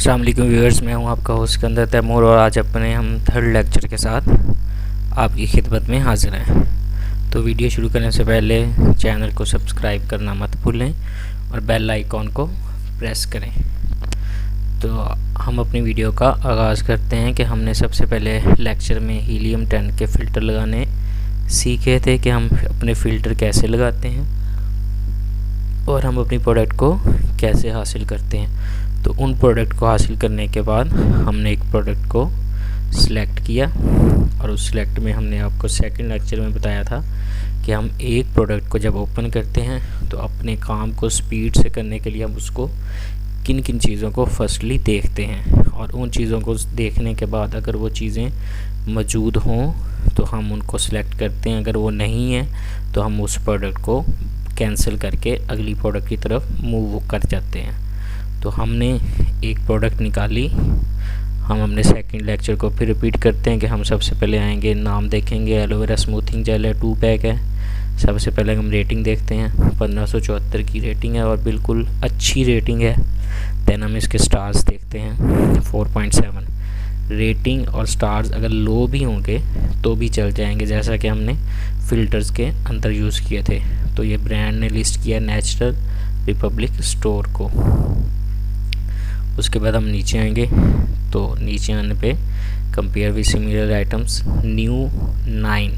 अस्सलाम वालेकुम व्यूअर्स, मैं हूं आपका होस्ट सिकंदर तैमूर और आज अपने हम थर्ड लेक्चर के साथ आपकी खिदमत में हाजिर हैं। तो वीडियो शुरू करने से पहले चैनल को सब्सक्राइब करना मत भूलें और बेल आइकॉन को प्रेस करें। तो हम अपनी वीडियो का आगाज़ करते हैं कि हमने सबसे पहले लेक्चर में हीलियम 10 के फ़िल्टर लगाने सीखे थे कि हम अपने फ़िल्टर कैसे लगाते हैं और हम अपनी प्रोडक्ट को कैसे हासिल करते हैं। तो उन प्रोडक्ट को हासिल करने के बाद हमने एक प्रोडक्ट को सिलेक्ट किया और उस सिलेक्ट में हमने आपको सेकंड लेक्चर में बताया था कि हम एक प्रोडक्ट को जब ओपन करते हैं तो अपने काम को स्पीड से करने के लिए हम उसको किन किन चीज़ों को फर्स्टली देखते हैं और उन चीज़ों को देखने के बाद अगर वो चीज़ें मौजूद हों तो हम उनको सिलेक्ट करते हैं। अगर वो नहीं है तो हम उस प्रोडक्ट को कैंसिल करके अगली प्रोडक्ट की तरफ मूव कर जाते हैं। तो हमने एक प्रोडक्ट निकाली। हम अपने सेकंड लेक्चर को फिर रिपीट करते हैं कि हम सबसे पहले आएंगे, नाम देखेंगे, एलोवेरा स्मूथिंग जेल है, 2 पैक है। सबसे पहले हम रेटिंग देखते हैं, 1574 की रेटिंग है और बिल्कुल अच्छी रेटिंग है। देन हम इसके स्टार्स देखते हैं, 4.7 रेटिंग और स्टार्स अगर लो भी होंगे तो भी चल जाएंगे, जैसा कि हमने फ़िल्टर्स के अंदर यूज़ किए थे। तो ये ब्रांड ने लिस्ट किया नेचुरल रिपब्लिक स्टोर को। उसके बाद हम नीचे आएंगे तो नीचे आने पे compare with similar items new 9,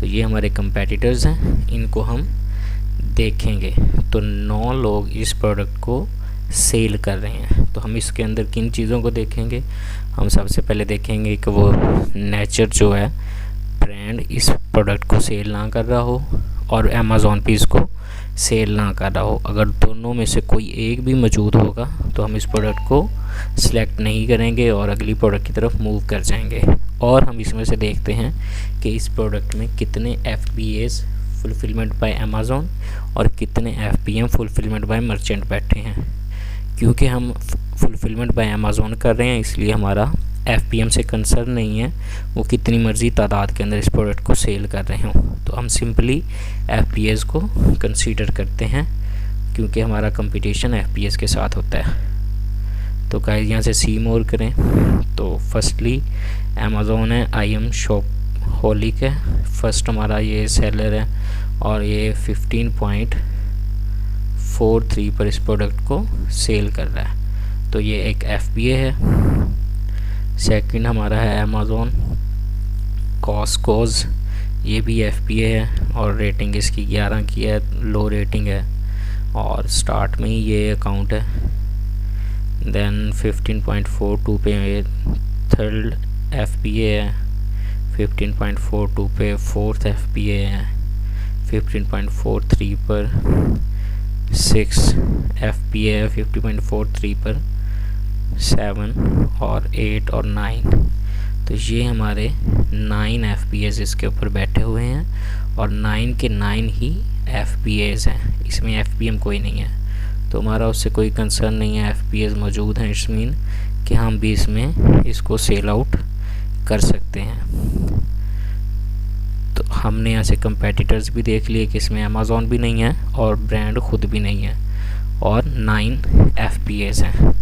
तो ये हमारे कंपेटिटर्स हैं, इनको हम देखेंगे। तो 9 लोग इस प्रोडक्ट को सेल कर रहे हैं। तो हम इसके अंदर किन चीज़ों को देखेंगे, हम सबसे पहले देखेंगे कि वो नेचर जो है ब्रांड इस प्रोडक्ट को सेल ना कर रहा हो और अमेज़ॉन पे इसको सेल ना कर रहा हो। अगर दोनों में से कोई एक भी मौजूद होगा तो हम इस प्रोडक्ट को सिलेक्ट नहीं करेंगे और अगली प्रोडक्ट की तरफ मूव कर जाएंगे। और हम इसमें से देखते हैं कि इस प्रोडक्ट में कितने FBAs फुलफिलमेंट बाय अमेज़ॉन और कितने FBM फुलफिलमेंट बाय मर्चेंट बैठे हैं। क्योंकि हम फुलफिलमेंट बाय अमेज़ॉन कर रहे हैं इसलिए हमारा FBM से कंसर्न नहीं है, वो कितनी मर्ज़ी तादाद के अंदर इस प्रोडक्ट को सेल कर रहे हों। तो हम सिंपली FBAs को कंसीडर करते हैं क्योंकि हमारा कंपटीशन FBAs के साथ होता है। तो गाइस यहाँ से सी मोर करें तो फर्स्टली अमेज़ॉन है, IM शॉपहोलिक है, फर्स्ट हमारा ये सेलर है और ये 15.43 पर इस प्रोडक्ट को सेल कर रहा है। तो ये एक FBA है। सेकंड हमारा है अमेज़ॉन कॉस्कोज, ये भी FBA है और रेटिंग इसकी 11 की है, लो रेटिंग है और स्टार्ट में ही ये अकाउंट है। देन 15.42 पे ये थर्ड FBA है, 15.42 पे फोर्थ FBA है, 15.43 पर 6 FBA है, 50.43 पर 7 और 8 और 9। तो ये हमारे 9 FBAs इसके ऊपर बैठे हुए हैं और 9 के 9 ही FBAs हैं, इसमें FBM कोई नहीं है। तो हमारा उससे कोई कंसर्न नहीं है, FBAs मौजूद हैं, इट्स मीन कि हम भी इसमें इसको सेल आउट कर सकते हैं। तो हमने यहाँ से कंपेटिटर्स भी देख लिए कि इसमें अमेज़ॉन भी नहीं है और ब्रांड खुद भी नहीं है और 9 FBAs हैं।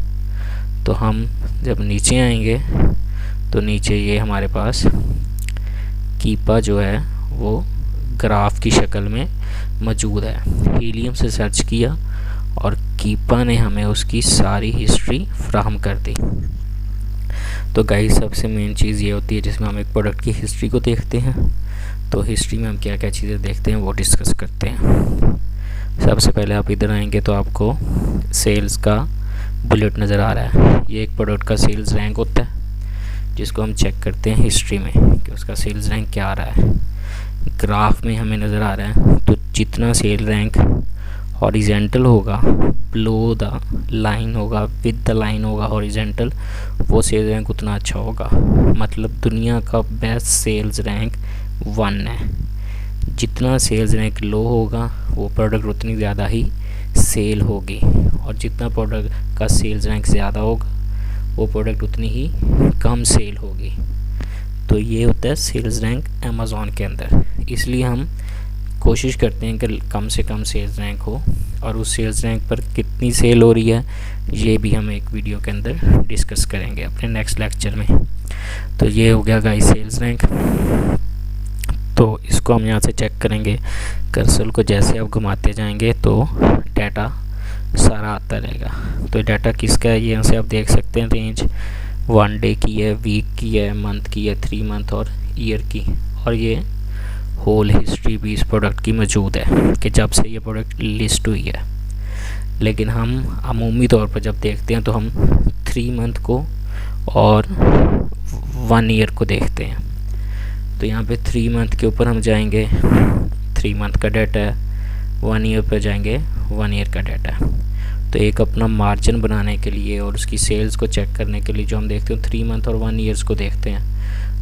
तो हम जब नीचे आएंगे तो नीचे ये हमारे पास कीपा जो है वो ग्राफ की शक्ल में मौजूद है। हीलियम से सर्च किया और कीपा ने हमें उसकी सारी हिस्ट्री फ्राहम कर दी। तो गाइस सबसे मेन चीज़ ये होती है जिसमें हम एक प्रोडक्ट की हिस्ट्री को देखते हैं। तो हिस्ट्री में हम क्या क्या चीज़ें देखते हैं वो डिस्कस करते हैं। सबसे पहले आप इधर आएंगे तो आपको सेल्स का बुलेट नज़र आ रहा है। ये एक प्रोडक्ट का सेल्स रैंक होता है जिसको हम चेक करते हैं हिस्ट्री में कि उसका सेल्स रैंक क्या आ रहा है। ग्राफ में हमें नज़र आ रहा है तो जितना सेल रैंक हॉरिजेंटल होगा, बिलो द लाइन होगा, विद द लाइन होगा हॉरिजेंटल, वो सेल रैंक उतना अच्छा होगा। मतलब दुनिया का बेस्ट सेल्स रैंक 1 है। जितना सेल्स रैंक लो होगा वो प्रोडक्ट उतनी ज़्यादा ही सेल होगी और जितना प्रोडक्ट का सेल्स रैंक ज़्यादा होगा वो प्रोडक्ट उतनी ही कम सेल होगी। तो ये होता है सेल्स रैंक अमेज़ॉन के अंदर। इसलिए हम कोशिश करते हैं कि कम से कम सेल्स रैंक हो, और उस सेल्स रैंक पर कितनी सेल हो रही है ये भी हम एक वीडियो के अंदर डिस्कस करेंगे अपने नेक्स्ट लेक्चर में। तो ये हो गया गाइस सेल्स रैंक। तो इसको हम यहाँ से चेक करेंगे, कर्सर को जैसे आप घुमाते जाएंगे तो डाटा सारा आता रहेगा। तो डाटा किसका है, ये यहाँ से आप देख सकते हैं। रेंज 1 डे की है, वीक की है, मंथ की है, 3 मंथ और ईयर की, और ये होल हिस्ट्री भी इस प्रोडक्ट की मौजूद है कि जब से ये प्रोडक्ट लिस्ट हुई है। लेकिन हम अमूमी तौर पर जब देखते हैं तो हम 3 मंथ को और 1 ईयर को देखते हैं। तो यहाँ पे 3 मंथ के ऊपर हम जाएंगे, 3 मंथ का डाटा है, 1 ईयर पर जाएंगे, 1 ईयर का डाटा है। तो एक अपना मार्जिन बनाने के लिए और उसकी सेल्स को चेक करने के लिए जो हम देखते हैं 3 मंथ और 1 ईयर्स को देखते हैं।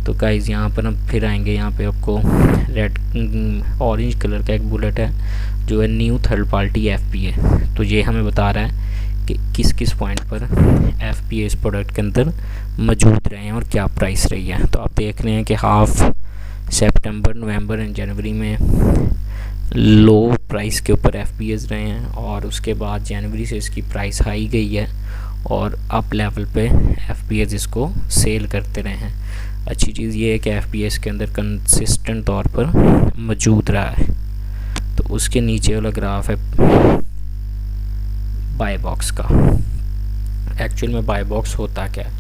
तो गाइस यहाँ पर हम फिर आएंगे, यहाँ पे आपको रेड ऑरेंज कलर का एक बुलेट है जो है न्यू थर्ड पार्टी FPA। तो ये हमें बता रहा है कि किस किस पॉइंट पर FPA इस प्रोडक्ट के अंदर मौजूद रहे हैं और क्या प्राइस रही है। तो आप देख रहे हैं कि हाफ सितंबर, नवंबर एंड जनवरी में लो प्राइस के ऊपर FPAs रहे हैं, और उसके बाद जनवरी से इसकी प्राइस हाई गई है और अप लेवल पे FPAs इसको सेल करते रहे हैं। अच्छी चीज़ ये है कि FPAs के अंदर कंसिस्टेंट तौर पर मौजूद रहा है। तो उसके नीचे वाला ग्राफ है बाय बॉक्स का। एक्चुअल में बाय बॉक्स होता क्या है,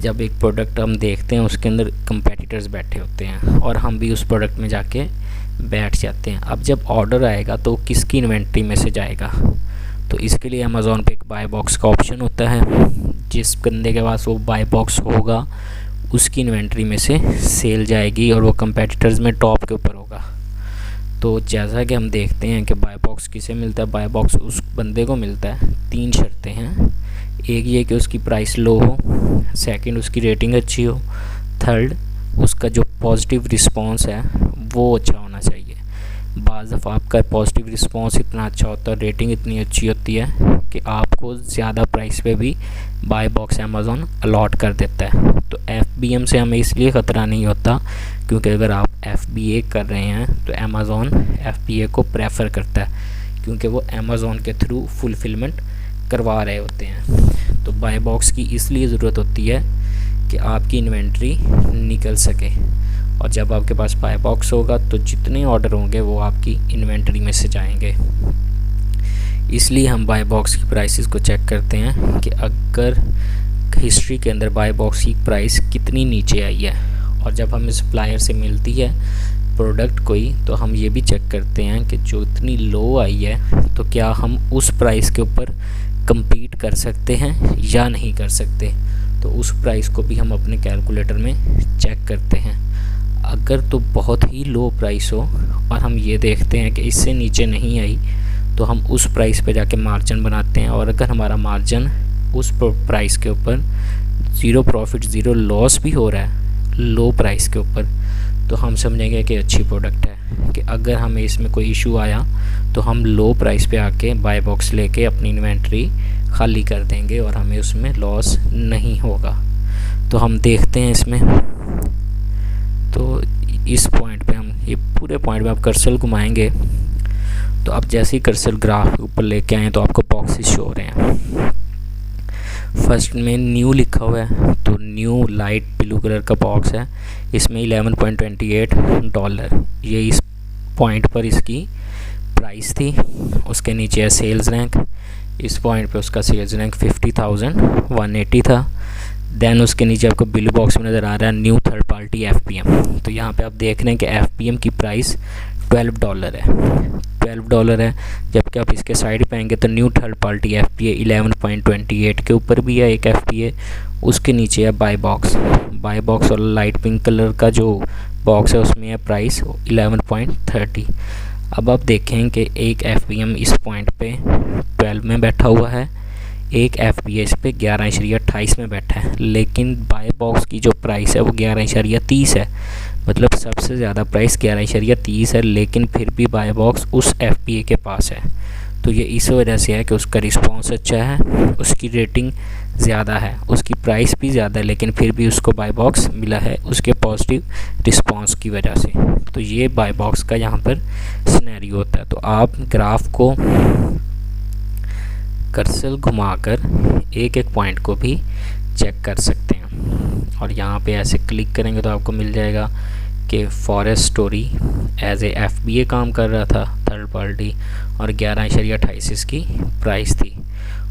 जब एक प्रोडक्ट हम देखते हैं उसके अंदर कंपेटिटर्स बैठे होते हैं और हम भी उस प्रोडक्ट में जाके बैठ जाते हैं। अब जब ऑर्डर आएगा तो किसकी इन्वेंट्री में से जाएगा, तो इसके लिए अमेज़ॉन पे एक बाय बॉक्स का ऑप्शन होता है। जिस बंदे के पास वो बाय बॉक्स होगा उसकी इन्वेंट्री में से सेल जाएगी और वो कंपेटिटर्स में टॉप के ऊपर होगा। तो जैसा कि हम देखते हैं कि बाय बॉक्स किसे मिलता है, बाय बॉक्स उस बंदे को मिलता है। 3 शर्तें हैं, एक ये कि उसकी प्राइस लो हो, सेकंड उसकी रेटिंग अच्छी हो, थर्ड उसका जो पॉजिटिव रिस्पांस है वो अच्छा होना चाहिए। बाज़ दफ़ा आपका पॉजिटिव रिस्पांस इतना अच्छा होता है, रेटिंग इतनी अच्छी होती है कि आपको ज़्यादा प्राइस पे भी बाय बॉक्स अमेज़ॉन अलॉट कर देता है। तो FBM से हमें इसलिए ख़तरा नहीं होता क्योंकि अगर आप FBA कर रहे हैं तो अमेज़ॉन FBA को प्रेफर करता है क्योंकि वो अमेज़ॉन के थ्रू फुलफिलमेंट करवा रहे होते हैं। तो बाय बॉक्स की इसलिए ज़रूरत होती है कि आपकी इन्वेंट्री निकल सके, और जब आपके पास बाय बॉक्स होगा तो जितने ऑर्डर होंगे वो आपकी इन्वेंट्री में से जाएंगे। इसलिए हम बाय बॉक्स की प्राइसेस को चेक करते हैं कि अगर हिस्ट्री के अंदर बाय बॉक्स की प्राइस कितनी नीचे आई है, और जब हमें सप्लायर से मिलती है प्रोडक्ट कोई तो हम ये भी चेक करते हैं कि जो इतनी लो आई है तो क्या हम उस प्राइस के ऊपर compete कर सकते हैं या नहीं कर सकते। तो उस प्राइस को भी हम अपने कैलकुलेटर में चेक करते हैं। अगर तो बहुत ही लो प्राइस हो और हम ये देखते हैं कि इससे नीचे नहीं आई तो हम उस प्राइस पे जाके मार्जिन बनाते हैं, और अगर हमारा मार्जिन उस प्राइस के ऊपर 0 प्रॉफिट 0 लॉस भी हो रहा है लो प्राइस के ऊपर, तो हम समझेंगे कि अच्छी प्रोडक्ट है। कि अगर हमें इसमें कोई इशू आया तो हम लो प्राइस पे आके बाय बॉक्स लेके अपनी इन्वेंट्री खाली कर देंगे और हमें उसमें लॉस नहीं होगा। तो हम देखते हैं इसमें, तो इस पॉइंट पे हम ये पूरे पॉइंट में आप कर्सर घुमाएंगे तो आप जैसे ही कर्सर ग्राफ के ऊपर लेके आए तो आपको बॉक्सेस शो हो रहे हैं। फर्स्ट में न्यू लिखा हुआ है, तो न्यू लाइट ब्लू कलर का बॉक्स है, इसमें $11.28 ये इस पॉइंट पर इसकी प्राइस थी। उसके नीचे है सेल्स रैंक, इस पॉइंट पे उसका सेल्स रैंक 50,180 था। देन उसके नीचे आपको ब्लू बॉक्स में नज़र आ रहा है न्यू थर्ड पार्टी FPM। तो यहाँ पे आप देख रहे हैं कि FPM की प्राइस $12 है, $12 है। जबकि आप इसके साइड पे आएंगे तो न्यू थर्ड पार्टी FPA 11.28 के ऊपर भी है एक FPA, उसके नीचे है बाय बॉक्स और लाइट पिंक कलर का जो बॉक्स है उसमें है प्राइस 11.30। अब आप देखें कि एक FPM इस पॉइंट पे 12 में बैठा हुआ है, एक FPA इस पे 11.28 में बैठा है, लेकिन बाय बॉक्स की जो प्राइस है वो 11.30 है। मतलब सबसे ज़्यादा प्राइस 11.30 है, लेकिन फिर भी बाय बॉक्स उस FPA के पास है। तो ये इस वजह से है कि उसका रिस्पांस अच्छा है, उसकी रेटिंग ज़्यादा है, उसकी प्राइस भी ज़्यादा है, लेकिन फिर भी उसको बाय बॉक्स मिला है उसके पॉजिटिव रिस्पांस की वजह से। तो ये बाय बॉक्स का यहाँ पर सिनेरियो होता है। तो आप ग्राफ को कर्सर घुमाकर एक एक पॉइंट को भी चेक कर सकते हैं। और यहाँ पे ऐसे क्लिक करेंगे तो आपको मिल जाएगा कि forest story as a FBA काम कर रहा था, थर्ड पार्टी, और 11.28 इसकी प्राइस थी।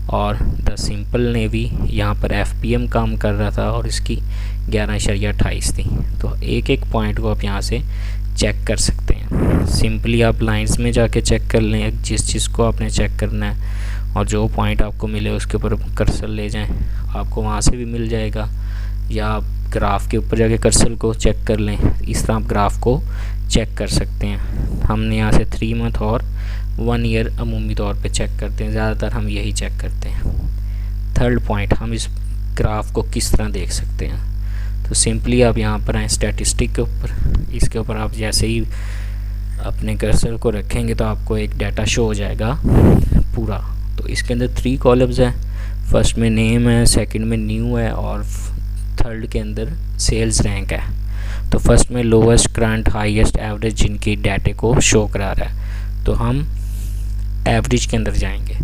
और द सिंपल नेवी यहाँ पर FPM काम कर रहा था और इसकी 11.28 थी। तो एक एक पॉइंट को आप यहाँ से चेक कर सकते हैं। सिंपली आप लाइंस में जाके चेक कर लें जिस चीज़ को आपने चेक करना है, और जो पॉइंट आपको मिले उसके ऊपर कर्सर ले जाएं, आपको वहाँ से भी मिल जाएगा। या आप ग्राफ के ऊपर जाके कर्सर को चेक कर लें, इस तरह आप ग्राफ को चेक कर सकते हैं। हमने यहाँ से 3 मंथ और 1 ईयर अमूमी तौर पे चेक करते हैं, ज़्यादातर हम यही चेक करते हैं। थर्ड पॉइंट, हम इस ग्राफ को किस तरह देख सकते हैं। तो सिंपली आप यहाँ पर आए स्टैटिस्टिक के ऊपर, इसके ऊपर आप जैसे ही अपने कर्सर को रखेंगे तो आपको एक डाटा शो हो जाएगा पूरा। तो इसके अंदर 3 कॉलम्स हैं, फर्स्ट में नेम है, सेकंड में न्यू है, और थर्ड के अंदर सेल्स रैंक है। तो फर्स्ट में लोवेस्ट, करंट, हाईएस्ट, एवरेज जिनकी डाटे को शो करा रहा है। तो हम एवरेज के अंदर जाएंगे।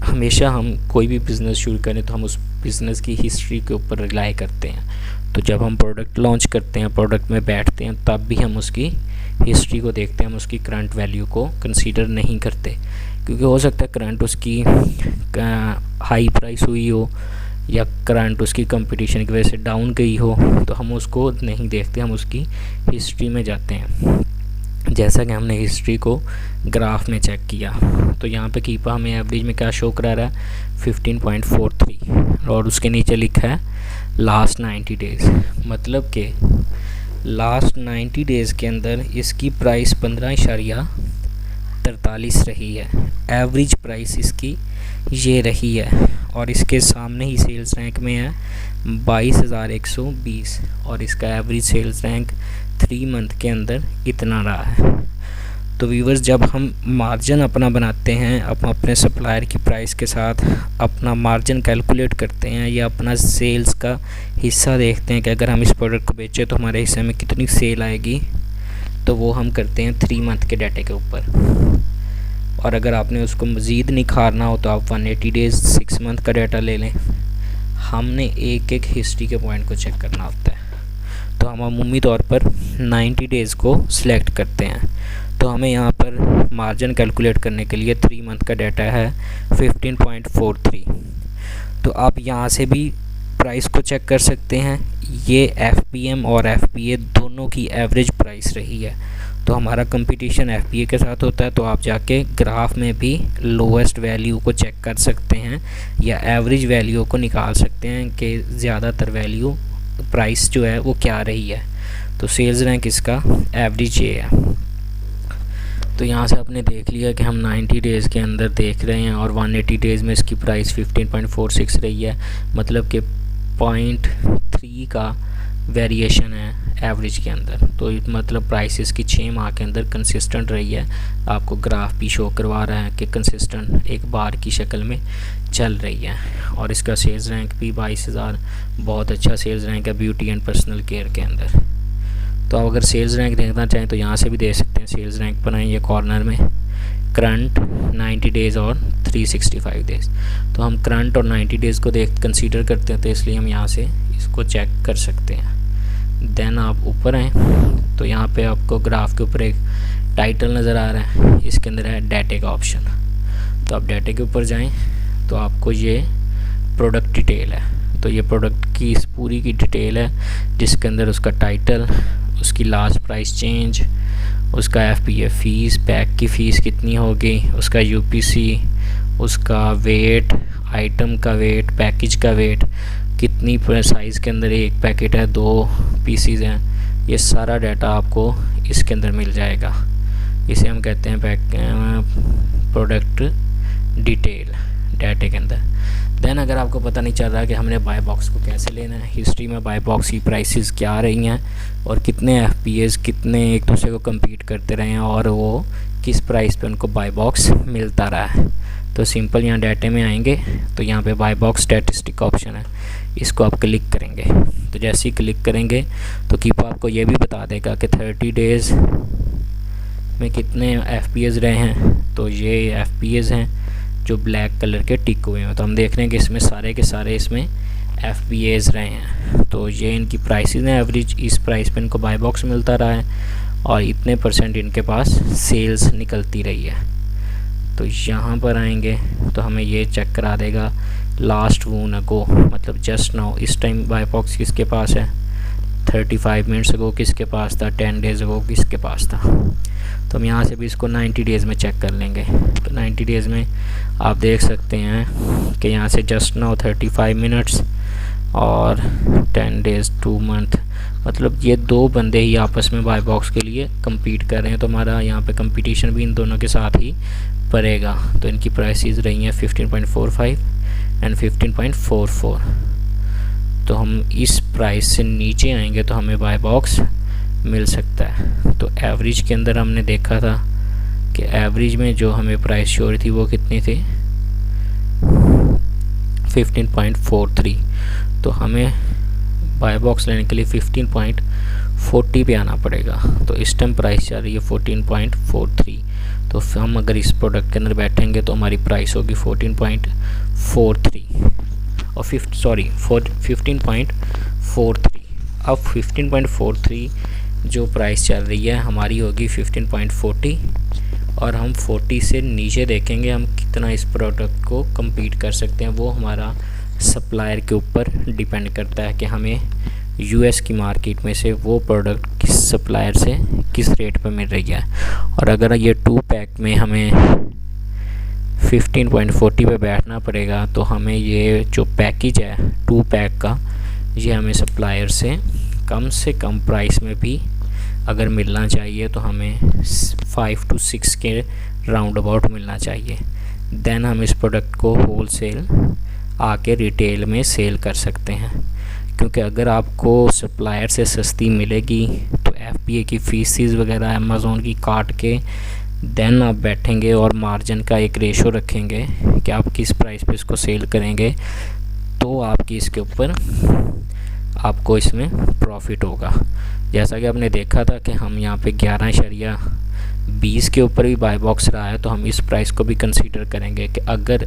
हमेशा हम कोई भी बिज़नेस शुरू करें तो हम उस बिज़नेस की हिस्ट्री के ऊपर रिलाई करते हैं। तो जब हम प्रोडक्ट लॉन्च करते हैं, प्रोडक्ट में बैठते हैं, तब भी हम उसकी हिस्ट्री को देखते हैं, हम उसकी करंट वैल्यू को कंसीडर नहीं करते, क्योंकि हो सकता है करंट उसकी हाई प्राइस हुई हो या करंट उसकी कंपटीशन की वजह से डाउन गई हो, तो हम उसको नहीं देखते, हम उसकी हिस्ट्री में जाते हैं। जैसा कि हमने हिस्ट्री को ग्राफ में चेक किया, तो यहाँ पे कीपा हमें एवरेज में क्या शो करा रहा है 15.43, और उसके नीचे लिखा है लास्ट 90 डेज़, मतलब कि लास्ट 90 डेज़ के अंदर इसकी प्राइस 15.43 रही है। एवरेज प्राइस इसकी ये रही है, और इसके सामने ही सेल्स रैंक में है 22,120, और इसका एवरेज सेल्स रैंक 3 मंथ के अंदर इतना रहा है। तो व्यूवर्स, जब हम मार्जिन अपना बनाते हैं, अपने सप्लायर की प्राइस के साथ अपना मार्जिन कैलकुलेट करते हैं, या अपना सेल्स का हिस्सा देखते हैं कि अगर हम इस प्रोडक्ट को बेचें तो हमारे हिस्से में कितनी सेल आएगी, तो वो हम करते हैं 3 मंथ के डाटे के ऊपर। और अगर आपने उसको मज़ीद निखारना हो तो आप 180 डेज़ 6 मंथ का डाटा ले लें। हमने एक एक हिस्ट्री के पॉइंट को चेक करना होता है। तो हम अमूमी तौर पर 90 डेज़ को सिलेक्ट करते हैं। तो हमें यहाँ पर मार्जिन कैलकुलेट करने के लिए 3 मंथ का डाटा है 15.43। तो आप यहाँ से भी प्राइस को चेक कर सकते हैं। ये FPM और FBA दोनों की एवरेज प्राइस रही है। तो हमारा कंपटीशन FBA के साथ होता है, तो आप जाके ग्राफ में भी लोवेस्ट वैल्यू को चेक कर सकते हैं या एवरेज वैल्यू को निकाल सकते हैं कि ज़्यादातर वैल्यू प्राइस जो है वो क्या रही है। तो सेल्स रैंक इसका एवरेज ये है। तो यहाँ से आपने देख लिया कि हम 90 डेज़ के अंदर देख रहे हैं, और 180 डेज़ में इसकी प्राइस 15.46 रही है, मतलब कि 0.3 का वेरिएशन है एवरेज के अंदर। तो मतलब प्राइस इसकी 6 माह के अंदर कंसिस्टेंट रही है। आपको ग्राफ भी शो करवा रहा है कि कंसिस्टेंट एक बार की शक्ल में चल रही है। और इसका सेल्स रैंक भी 22,000 बहुत अच्छा सेल्स रैंक है ब्यूटी एंड पर्सनल केयर के अंदर। तो आप अगर सेल्स रैंक देखना चाहें तो यहाँ से भी देख सकते हैं। सेल्स रैंक पर आए ये कॉर्नर में करंट 90 डेज़ और 365 डेज़। तो हम करंट और 90 डेज़ को कंसीडर करते हैं, तो इसलिए हम यहाँ से इसको चेक कर सकते हैं। देन आप ऊपर आएँ तो यहाँ पे आपको ग्राफ के ऊपर एक टाइटल नज़र आ रहा है, इसके अंदर है डाटे का ऑप्शन। तो आप डाटे के ऊपर जाएँ तो आपको ये प्रोडक्ट डिटेल है। तो ये प्रोडक्ट की इस पूरी की डिटेल है, जिसके अंदर उसका टाइटल, उसकी लास्ट प्राइस चेंज, उसका FBA फ़ीस, पैक की फ़ीस कितनी होगी, उसका UPC, उसका वेट, आइटम का वेट, पैकेज का वेट, कितनी साइज़ के अंदर एक पैकेट है, 2 पीसीज हैं, ये सारा डाटा आपको इसके अंदर मिल जाएगा। इसे हम कहते हैं प्रोडक्ट डिटेल डाटे के अंदर। देन अगर आपको पता नहीं चल रहा कि हमने बाय बॉक्स को कैसे लेना है, हिस्ट्री में बाय बॉक्स की प्राइसेस क्या आ रही हैं और कितने एफपीएस कितने एक दूसरे को compete करते रहे हैं और वो किस प्राइस पे उनको बाय बॉक्स मिलता रहा है, तो सिंपल यहाँ डाटा में आएंगे तो यहाँ पे बाय बॉक्स स्टैटिस्टिक ऑप्शन है, इसको आप क्लिक करेंगे। तो जैसे ही क्लिक करेंगे तो कीपो आपको ये भी बता देगा कि 30 डेज़ में कितने एफपीएस रहे हैं। तो ये एफपीएस हैं जो ब्लैक कलर के टिक हुए हैं, तो हम देख रहे हैं कि इसमें सारे के सारे इसमें एफपीएस रहे हैं। तो ये इनकी प्राइसेस हैं, एवरेज इस प्राइस पे इनको बाय बॉक्स मिलता रहा है और इतने % इनके पास सेल्स निकलती रही है। तो यहाँ पर आएंगे तो हमें ये चेक करा देगा लास्ट वून अगो, मतलब जस्ट नाउ इस टाइम बाय बॉक्स किसके पास है, 35 मिनट्स अगो किसके पास था, 10 डेज़ अगो किसके पास था। तो हम यहाँ से भी इसको 90 डेज़ में चेक कर लेंगे। तो 90 डेज़ में आप देख सकते हैं कि यहाँ से जस्ट नाउ 35 मिनट्स और 10 डेज़ 2 मंथ, मतलब ये दो बंदे ही आपस में बाय बॉक्स के लिए compete कर रहे हैं। तो हमारा यहाँ पे कंपटीशन भी इन दोनों के साथ ही पड़ेगा। तो इनकी प्राइसेस रही हैं 15.45 एंड 15.44। तो हम इस प्राइस से नीचे आएंगे तो हमें बाय बॉक्स मिल सकता है। तो एवरेज के अंदर हमने देखा था कि एवरेज में जो हमें प्राइस शो रही थी वो कितनी थी, 15.43। तो हमें बाय बॉक्स लेने के लिए 15.40 पे आना पड़ेगा। तो इस टाइम प्राइस चल रही है 14.43। तो हम अगर इस प्रोडक्ट के अंदर बैठेंगे तो हमारी प्राइस होगी 14.43 और 15.43। अब 15.43 जो प्राइस चल रही है हमारी होगी 15.40 और हम 40 से नीचे देखेंगे हम कितना इस प्रोडक्ट को compete कर सकते हैं। वो हमारा सप्लायर के ऊपर डिपेंड करता है कि हमें यूएस की मार्केट में से वो प्रोडक्ट किस सप्लायर से किस रेट पर मिल रही है। और अगर ये 2 पैक में हमें 15.40 पे बैठना पड़ेगा तो हमें ये जो पैकेज है 2 पैक का ये हमें सप्लायर से कम प्राइस में भी अगर मिलना चाहिए तो हमें 5 to 6 के राउंड अबाउट मिलना चाहिए। देन हम इस प्रोडक्ट को होल सेल आके रिटेल में सेल कर सकते हैं, क्योंकि अगर आपको सप्लायर से सस्ती मिलेगी तो एफपीए की फीसिस वगैरह अमेज़ोन की काट के देन आप बैठेंगे और मार्जिन का एक रेशो रखेंगे कि आप किस प्राइस पे इसको सेल करेंगे, तो आपकी इसके ऊपर आपको इसमें प्रॉफिट होगा। जैसा कि आपने देखा था कि हम यहाँ पे 11.20 के ऊपर भी बाय बॉक्स रहा है, तो हम इस प्राइस को भी कंसीडर करेंगे कि अगर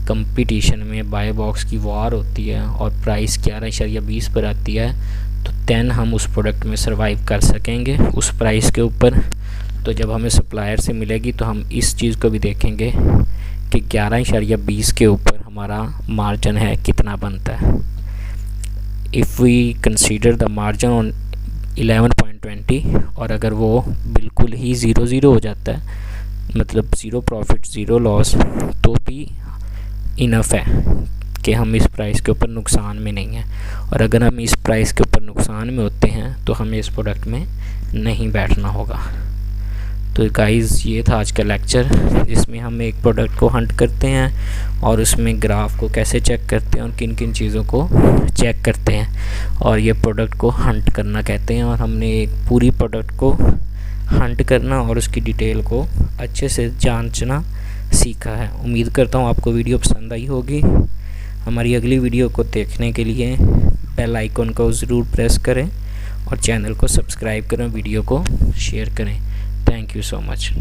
कंपटीशन में बाय बॉक्स की वार होती है और प्राइस 11.20 पर आती है तो देन हम उस प्रोडक्ट में सर्वाइव कर सकेंगे उस प्राइस के ऊपर। तो जब हमें सप्लायर से मिलेगी तो हम इस चीज़ को भी देखेंगे कि 11.20 के ऊपर हमारा मार्जिन है कितना बनता है। If we consider the margin on 11.20 और अगर वो बिल्कुल ही 0 हो जाता है, मतलब 0 प्रॉफिट 0 लॉस, तो भी इनफ है कि हम इस प्राइस के ऊपर नुकसान में नहीं हैं। और अगर हम इस प्राइस के ऊपर नुकसान में होते हैं तो हमें इस प्रोडक्ट में नहीं बैठना होगा। तो गाइज़ ये था आज का लेक्चर, जिसमें हम एक प्रोडक्ट को हंट करते हैं और उसमें ग्राफ को कैसे चेक करते हैं और किन किन चीज़ों को चेक करते हैं, और ये प्रोडक्ट को हंट करना कहते हैं। और हमने एक पूरी प्रोडक्ट को हंट करना और उसकी डिटेल को अच्छे से जांचना सीखा है। उम्मीद करता हूँ आपको वीडियो पसंद आई होगी। हमारी अगली वीडियो को देखने के लिए बेल आइकन को ज़रूर प्रेस करें और चैनल को सब्सक्राइब करें, वीडियो को शेयर करें। Thank you so much.